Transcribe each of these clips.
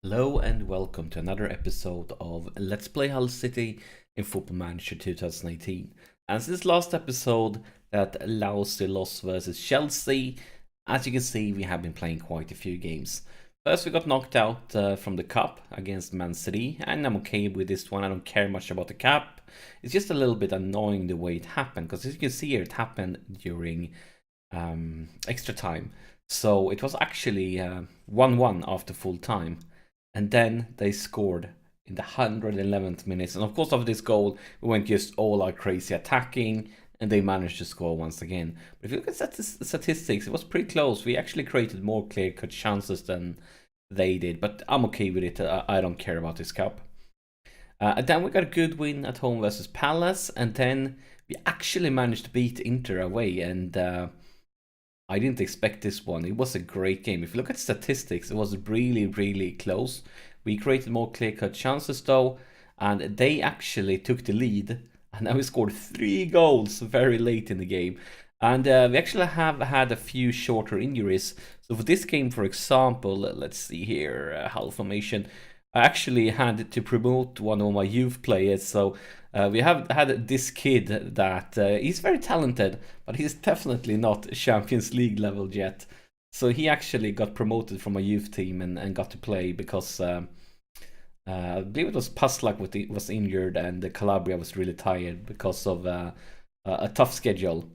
Hello and welcome to another episode of Let's Play Hull City in Football Manager 2018. And this last episode that allows the loss versus Chelsea, as you can see we have been playing quite a few games. First we got knocked out from the cup against Man City, and I'm okay with this one. I don't care much about the cup. It's just a little bit annoying the way it happened, because as you can see here it happened during extra time. So it was actually 1-1 after full time. And then they scored in the 111th minute. And of course, after this goal, we went just all out crazy attacking, and they managed to score once again. But if you look at the statistics, it was pretty close. We actually created more clear-cut chances than they did. But I'm okay with it. I don't care about this cup. And then we got a good win at home versus Palace. And then we actually managed to beat Inter away. And I didn't expect this one. It was a great game. If you look at statistics, it was really close. We created more clear-cut chances though, and they actually took the lead. And now we scored 3 goals very late in the game. And we actually have had a few shorter injuries. So for this game, for example, let's see here, Hull formation. I actually had to promote one of my youth players. So we have had this kid that he's very talented, but he's definitely not Champions League level yet. So he actually got promoted from a youth team and got to play because I believe it was Paslak was injured, and the Calabria was really tired because of a tough schedule.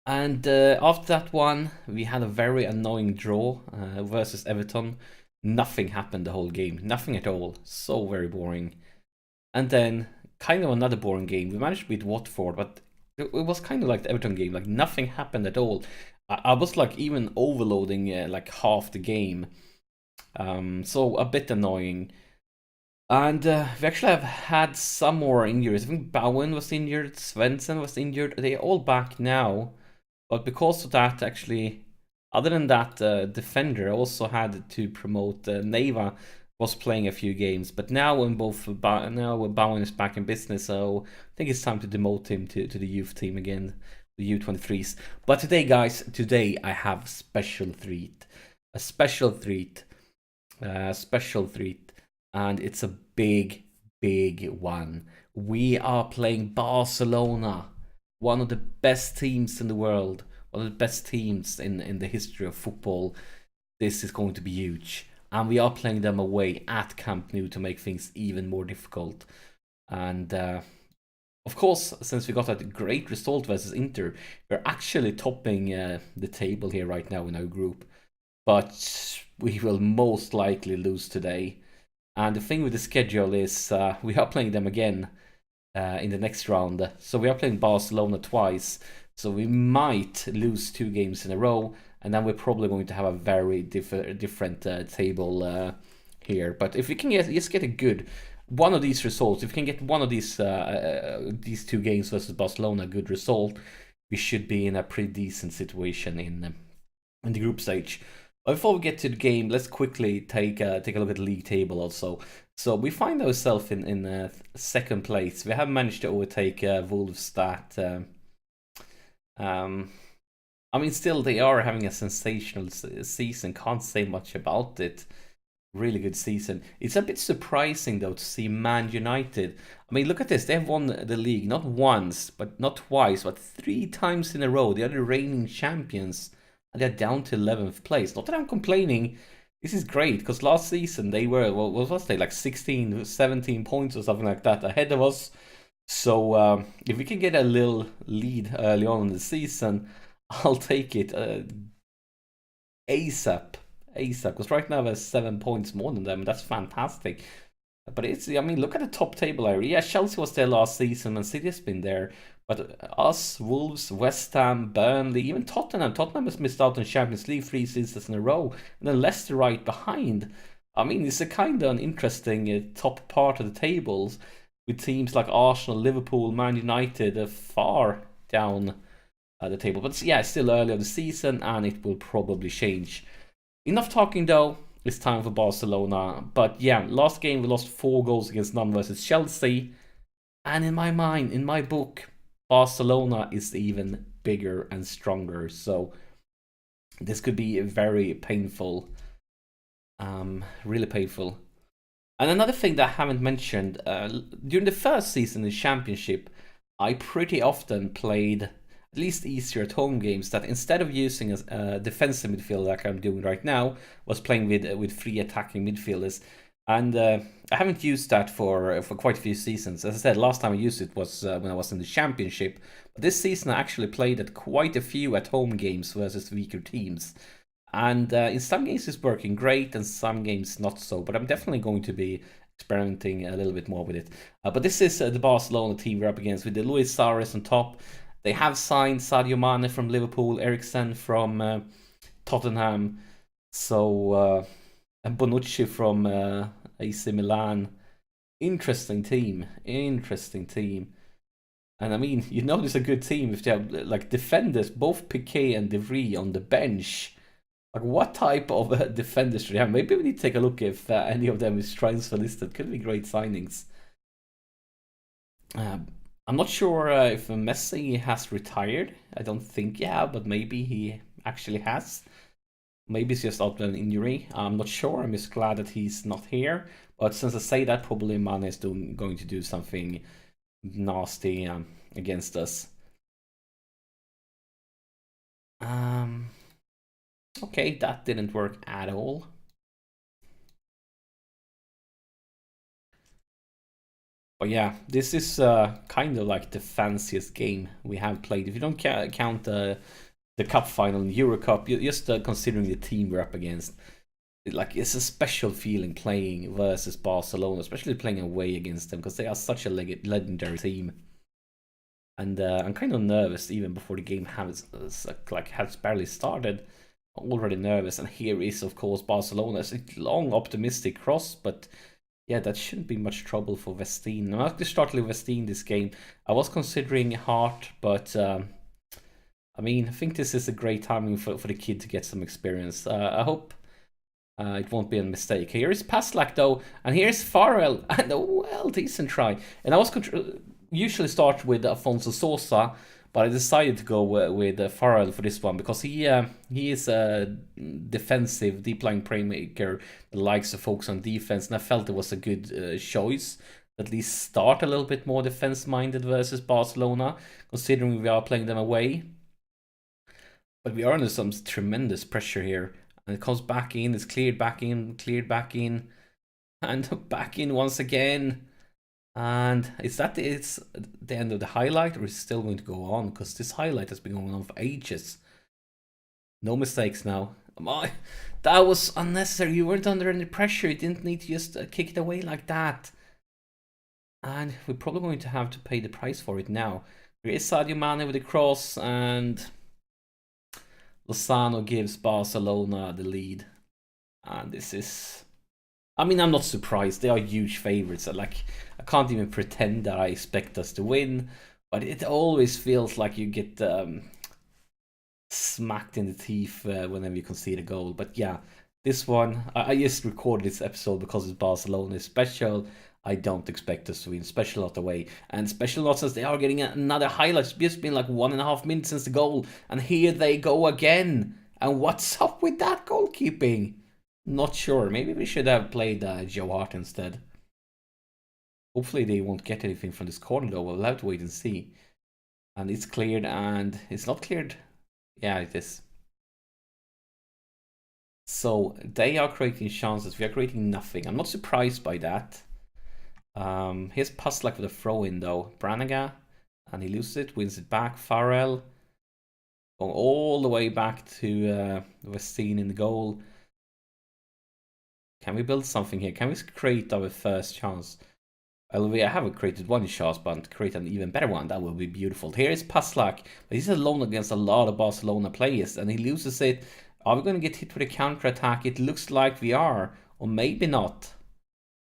And after that one, we had a very annoying draw versus Everton. Nothing happened the whole game, nothing at all. So very boring. And then kind of another boring game. We managed to beat Watford, but it was kind of like the Everton game. Like nothing happened at all. I was like even overloading like half the game. So a bit annoying. And we actually have had some more injuries. I think Bowen was injured, Svensson was injured. They're all back now. But because of that, actually, other than that, defender also had to promote Neva. Was playing a few games, but now when Bowen is back in business, so I think it's time to demote him to the youth team again, the U23s. But today, guys, I have a special treat, and it's a big one. We are playing Barcelona, one of the best teams in the world, one of the best teams in the history of football. This is going to be huge. And we are playing them away at Camp Nou to make things even more difficult. And of course, since we got a great result versus Inter, we're actually topping the table here right now in our group. But we will most likely lose today. And the thing with the schedule is we are playing them again in the next round. So we are playing Barcelona twice. So we might lose 2 games in a row. And then we're probably going to have a very different table here. But if we can just get a good one of these results, if we can get one of these 2 games versus Barcelona, a good result, we should be in a pretty decent situation in the group stage. But before we get to the game, let's quickly take a look at the league table also. So we find ourselves in second place. We have managed to overtake Wolves that. I mean, still, they are having a sensational season. Can't say much about it. Really good season. It's a bit surprising, though, to see Man United. I mean, look at this. They have won the league not once, but not twice, but 3 times in a row. They are the reigning champions, and they're down to 11th place. Not that I'm complaining. This is great, because last season they were, what was they, like 16, 17 points or something like that ahead of us. So if we can get a little lead early on in the season, I'll take it ASAP, because right now there's 7 points more than them. That's fantastic. But I mean, look at the top table area. Yeah, Chelsea was there last season, and City has been there. But us, Wolves, West Ham, Burnley, even Tottenham. Tottenham has missed out on Champions League 3 seasons in a row. And then Leicester right behind. I mean, it's a kind of an interesting top part of the tables, with teams like Arsenal, Liverpool, Man United far down the table. But yeah, it's still early on the season, and it will probably change. Enough talking though. It's time for Barcelona. But yeah, last game we lost 4 goals against none versus Chelsea. And in my mind, in my book, Barcelona is even bigger and stronger. So this could be very painful. really painful. And another thing that I haven't mentioned, during the first season in the Championship, I pretty often played at least easier at home games that instead of using a defensive midfielder like I'm doing right now, was playing with 3 attacking midfielders. And I haven't used that for quite a few seasons. As I said, last time I used it was when I was in the Championship. But this season I actually played at quite a few at home games versus weaker teams. And in some games it's working great, and some games not so. But I'm definitely going to be experimenting a little bit more with it. But this is the Barcelona team we're up against with the Luis Suarez on top. They have signed Sadio Mane from Liverpool, Eriksen from Tottenham, so and Bonucci from AC Milan. Interesting team, interesting team. And I mean, you know, there's a good team if they have like defenders, both Piqué and De Vrij on the bench. Like, what type of defenders do they have? Maybe we need to take a look if any of them is transfer listed. Could be great signings. I'm not sure if Messi has retired. I don't think but maybe he actually has. Maybe it's just out of an injury. I'm not sure. I'm just glad that he's not here. But since I say that, probably Mane is going to do something nasty against us. Okay, that didn't work at all. But yeah, this is kind of like the fanciest game we have played. If you don't count the cup final in Euro Cup, you're just considering the team we're up against. Like, it's a special feeling playing versus Barcelona, especially playing away against them, because they are such a legendary team. And I'm kind of nervous even before the game has barely started. I'm already nervous, and here is of course Barcelona. It's a long optimistic cross, but yeah, that shouldn't be much trouble for Vestin. I'm not going to start with Vestin this game. I was considering Hart, but I mean, I think this is a great timing for the kid to get some experience. I hope it won't be a mistake. Here is Paslak though, and here's Farrell, and a well decent try. And I was usually start with Afonso Sosa, but I decided to go with Farrell for this one because he is a defensive, deep-lying playmaker that likes to focus on defense, and I felt it was a good choice. At least start a little bit more defense-minded versus Barcelona, considering we are playing them away. But we are under some tremendous pressure here. And it comes back in, it's cleared back in, and back in once again. And it's the end of the highlight, or is it still going to go on? Because this highlight has been going on for ages. No mistakes now. That was unnecessary. You weren't under any pressure. You didn't need to just kick it away like that. And we're probably going to have to pay the price for it now. There is Sadio Mane with the cross, and Lozano gives Barcelona the lead. And this is... I mean, I'm not surprised. They are huge favorites. Like, I can't even pretend that I expect us to win. But it always feels like you get smacked in the teeth whenever you concede a goal. But yeah, this one, I just recorded this episode because it's Barcelona. It's special. I don't expect us to win. Special not away. And special not since they are getting another highlight. It's just been like 1.5 minutes since the goal. And here they go again. And what's up with that goalkeeping? Not sure. Maybe we should have played Joe Hart instead. Hopefully they won't get anything from this corner though. We'll have to wait and see. And it's cleared, and it's not cleared. Yeah, it is. So they are creating chances. We are creating nothing. I'm not surprised by that. Here's Paslak with a throw in though. Branagh, and he loses it, wins it back. Farrell going all the way back to Vestin in the goal. Can we build something here? Can we create our first chance? Well, I haven't created one chance, but create an even better one. That will be beautiful. Here is Paslak, but he's alone against a lot of Barcelona players, and he loses it. Are we going to get hit with a counter-attack? It looks like we are, or maybe not.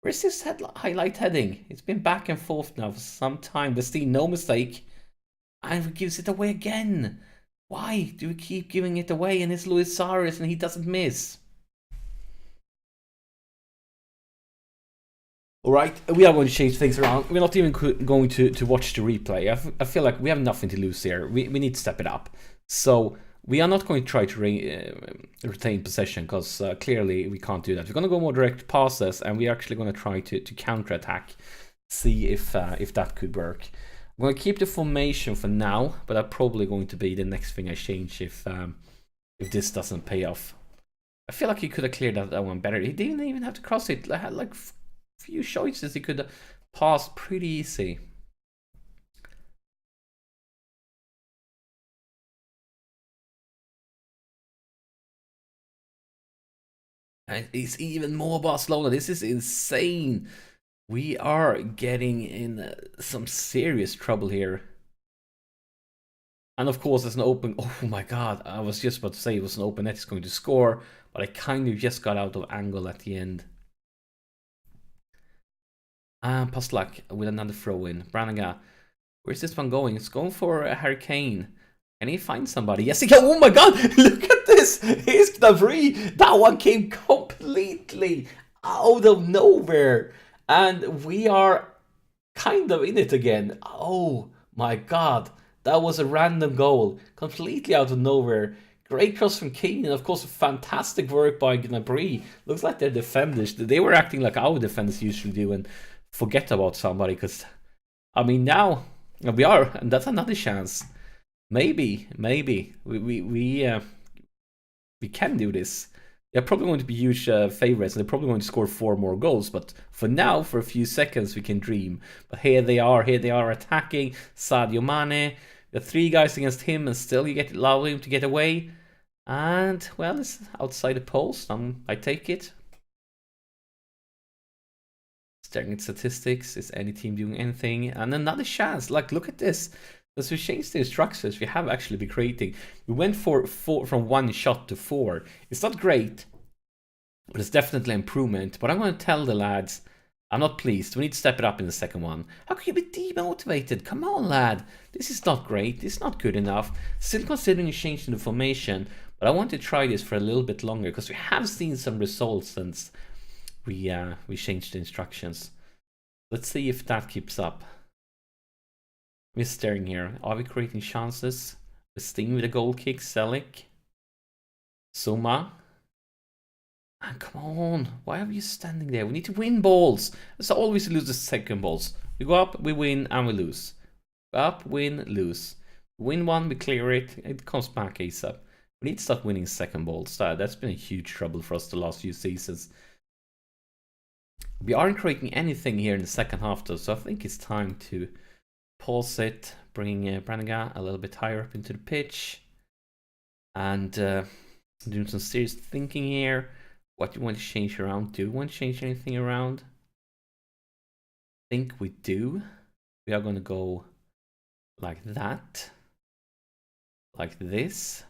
Where's this highlight heading? It's been back and forth now for some time. There's still no mistake, and he gives it away again. Why do we keep giving it away? And it's Luis Suarez, and he doesn't miss. Alright, we are going to change things around. We're not even going to watch the replay. I feel like we have nothing to lose here. We need to step it up. So We are not going to try to retain possession, because clearly we can't do that. We're going to go more direct passes, and we're actually going to try to counter-attack, see if that could work. I'm going to keep the formation for now, but that's probably going to be the next thing I change if this doesn't pay off. I feel like he could have cleared that one better. He didn't even have to cross it. I had like few choices. He could have passed pretty easy. And it's even more Barcelona. This is insane. We are getting in some serious trouble here. And of course, there's an open... Oh my god, I was just about to say it was an open net. He's going to score, but I kind of just got out of angle at the end. Pastlak with another throw in. Branagh. Where's this one going? It's going for a Hurricane. Can he find somebody? Yes, he can. Oh my god, look at this. Here's Gnabry. That one came completely out of nowhere. And we are kind of in it again. Oh my god. That was a random goal. Completely out of nowhere. Great cross from Keane. And of course, fantastic work by Gnabry. Looks like their defenders, they were acting like our defenders usually do and forget about somebody. Because, I mean, now we are. And that's another chance. Maybe we can do this. They're probably going to be huge favorites, and they're probably going to score 4 more goals. But for now, for a few seconds, we can dream. But here they are attacking. Sadio Mane. The 3 guys against him, and still you allow him to get away. And well, it's outside the post. I take it. Staring at statistics, is any team doing anything? And another chance. Like, look at this. As we changed the instructions, we have actually been creating. We went for 4 from 1 shot to 4. It's not great, but it's definitely an improvement. But I'm going to tell the lads, I'm not pleased. We need to step it up in the second one. How can you be demotivated? Come on, lad. This is not great. This is not good enough. Still considering changing the formation, but I want to try this for a little bit longer because we have seen some results since we changed the instructions. Let's see if that keeps up. We're staring here. Are we creating chances? Sting with a goal kick. Selic. Soma. And come on. Why are you standing there? We need to win balls. It's always lose the second balls. We go up, we win, and we lose. Go up, win, lose. Win one, we clear it. It comes back ASAP. We need to start winning second balls. That's been a huge trouble for us the last few seasons. We aren't creating anything here in the second half though, so I think it's time to pause it, bring Branagh a little bit higher up into the pitch, and doing some serious thinking here. What do you want to change around? Do you want to change anything around? I think we do. We are going to go like that, like this.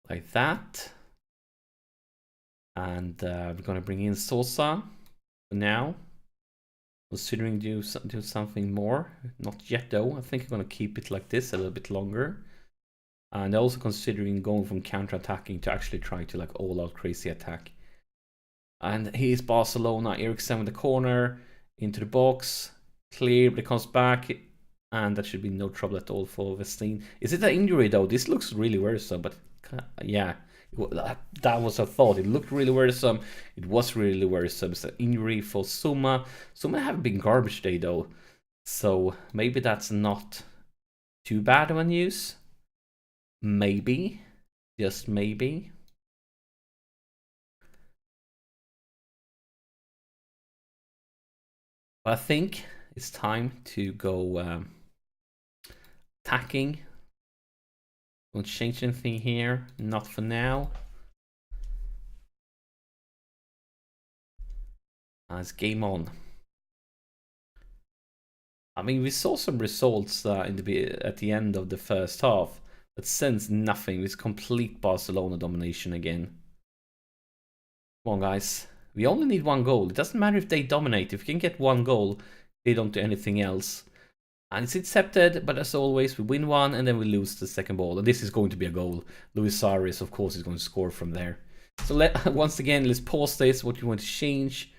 Like that. And we're going to bring in Sosa for now. Considering do something more. Not yet though. I think I'm going to keep it like this a little bit longer. And also considering going from counter-attacking to actually try to like all-out crazy attack. And here's Barcelona. Eriksen in the corner. Into the box. Clear, but it comes back. And that should be no trouble at all for Vestine. Is it an injury though? This looks really worrisome, but yeah. That was a thought. It looked really worrisome. It was really worrisome. It's an injury for Soma. Soma have been garbage day though, so maybe that's not too bad of a news. Maybe, just maybe. But I think it's time to go attacking. Won't change anything here, not for now. It's game on. I mean, we saw some results at the end of the first half, but since nothing. It's complete Barcelona domination again. Come on, guys. We only need 1 goal. It doesn't matter if they dominate. If we can get 1 goal, they don't do anything else. And it's accepted, but as always, we win 1 and then we lose the second ball. And this is going to be a goal. Luis Suarez, of course, is going to score from there. So once again, let's pause this. What you want to change?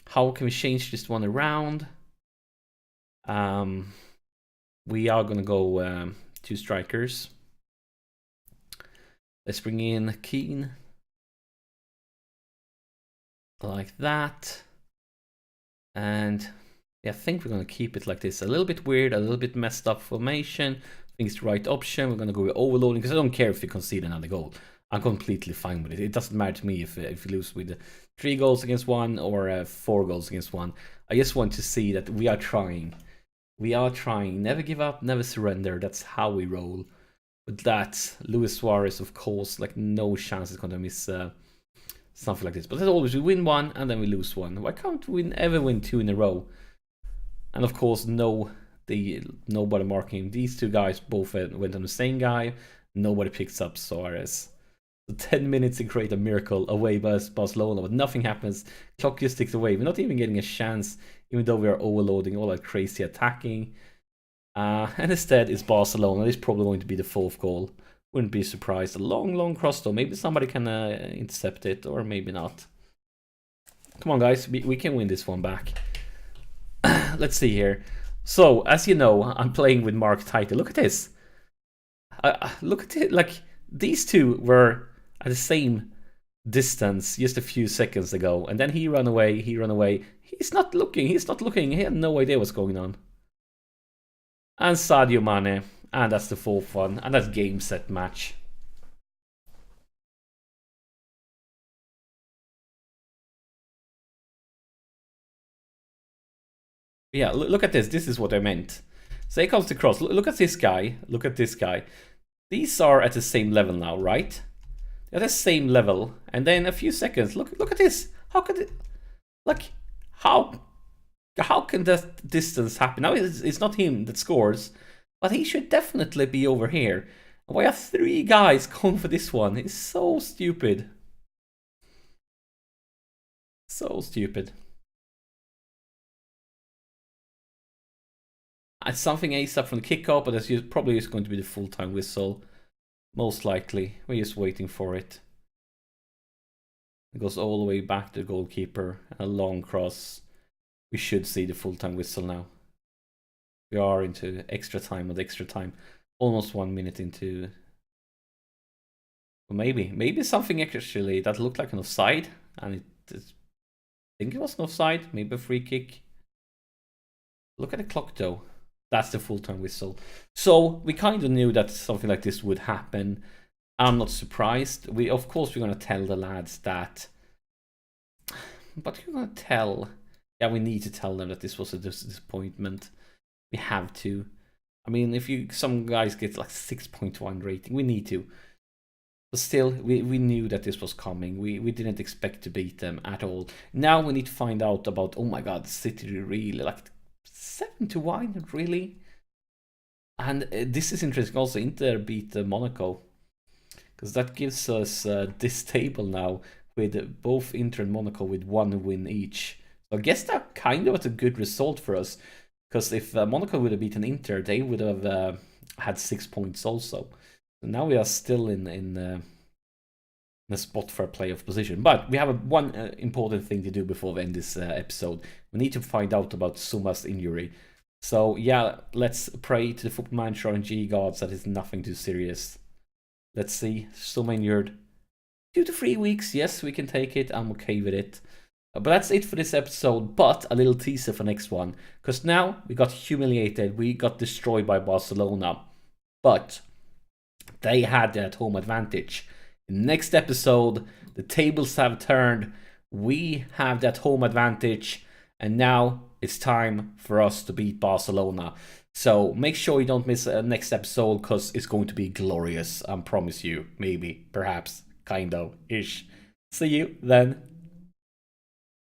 How can we change this one around? We are gonna go 2 strikers. Let's bring in Keane. Like that. And yeah, I think we're gonna keep it like this. A little bit weird, a little bit messed up formation. I think it's the right option. We're gonna go with overloading because I don't care if we concede another goal. I'm completely fine with it. It doesn't matter to me if we lose with 3 goals against 1 or 4 goals against 1. I just want to see that we are trying. We are trying. Never give up, never surrender. That's how we roll. With that, Luis Suarez, of course, like no chance is going to miss something like this. But as always, we win 1 and then we lose 1. Why can't we ever win 2 in a row? And of course, nobody marking. These 2 guys both went on the same guy. Nobody picks up Suarez. So 10 minutes to create a miracle away by Barcelona, but nothing happens. Clock just ticks away. We're not even getting a chance, even though we are overloading all that crazy attacking. And instead, it's Barcelona. It's probably going to be the 4th goal. Wouldn't be surprised. A long cross though. Maybe somebody can intercept it, or maybe not. Come on, guys. We can win this one back. Let's see here. So, as you know, I'm playing with Mark Title. Look at this. Look at it. Like, these 2 were at the same distance just a few seconds ago. And then he ran away. He's not looking. He had no idea what's going on. And Sadio Mane. And that's the 4th one. And that's game, set, match. Yeah, look at this. This is what I meant. So here comes the cross. Look at this guy. Look at this guy. These are at the same level now, right? They're at the same level. And then a few seconds. Look at this. How could it... Like, how can that distance happen? Now, it's not him that scores. But he should definitely be over here. Why are 3 guys going for this one? It's so stupid. So stupid. It's something ASAP from the kickoff, but that's probably just going to be the full-time whistle. Most likely. We're just waiting for it. It goes all the way back to the goalkeeper. A long cross. We should see the full-time whistle now. We are into extra time with extra time. Almost 1 minute into... Well, maybe something actually that looked like an offside. And I think it was an offside. Maybe a free kick. Look at the clock though. That's the full-time whistle. So we kind of knew that something like this would happen. I'm not surprised. Of course we're going to tell the lads that. But we're going to tell... Yeah, we need to tell them that this was a disappointment. We have to. I mean, if some guys get like 6.1 rating, we need to. But still, we knew that this was coming. We didn't expect to beat them at all. Now we need to find out about, oh my god, City really, like 7-1, really? And this is interesting also, Inter beat Monaco. Because that gives us this table now with both Inter and Monaco with 1 win each. So I guess that kind of was a good result for us. Because if Monaco would have beaten Inter, they would have had 6 points also. So now we are still in a spot for a playoff position. But we have one important thing to do before we end this episode. We need to find out about Suma's injury. So yeah, let's pray to the Football Manager RNG gods that it's nothing too serious. Let's see. Suma injured. 2 to 3 weeks. Yes, we can take it. I'm okay with it. But that's it for this episode, but a little teaser for next one. Because now we got humiliated, we got destroyed by Barcelona. But they had that home advantage. In the next episode, the tables have turned. We have that home advantage. And now it's time for us to beat Barcelona. So make sure you don't miss the next episode because it's going to be glorious. I promise you. Maybe, perhaps, kind of, ish. See you then.